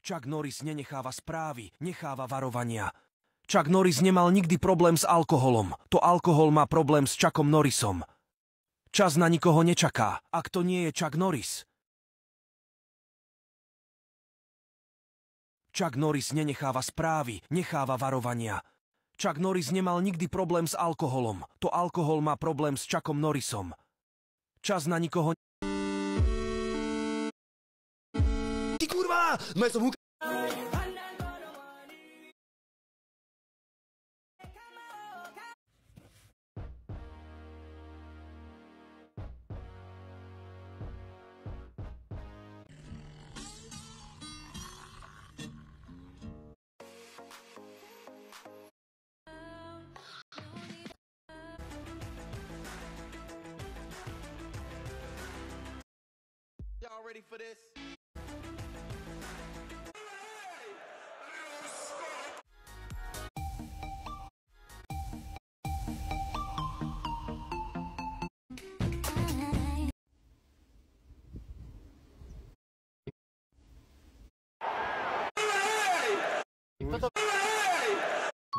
Chuck Norris nenecháva správy, necháva varovania. Chuck Norris nemal nikdy problém s alkoholom. To alkohol má problém s Chuckom Norrisom. Čas na nikoho nečaká, ak to nie je Chuck Norris. Chuck Norris nenecháva správy, necháva varovania. Chuck Norris nemal nikdy problém s alkoholom. To alkohol má problém s Chuckom Norrisom. Čas na nikoho... Ty kurva! No ja som húka... Y'all ready for this?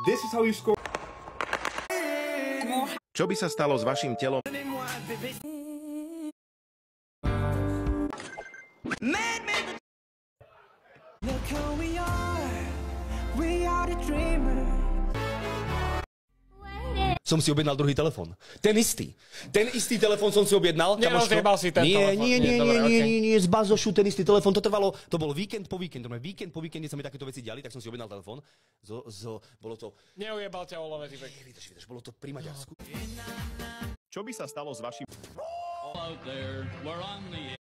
This is how you score. Čo by sa stalo s vašim telom? Look who we are the dreamers. Som si objednal druhý telefon. Ten istý telefon som si objednal. Nerozjebal si ten telefon. Nie, z bazošu ten istý telefon. To bolo víkend po víkende sa mi takéto veci diali, tak som si objednal telefon. Bolo to... Neujebal ťa Olove, ty pek. Vydrž, bolo to pri Maďarsku. Čo by sa stalo s vašim... Out there, we're on the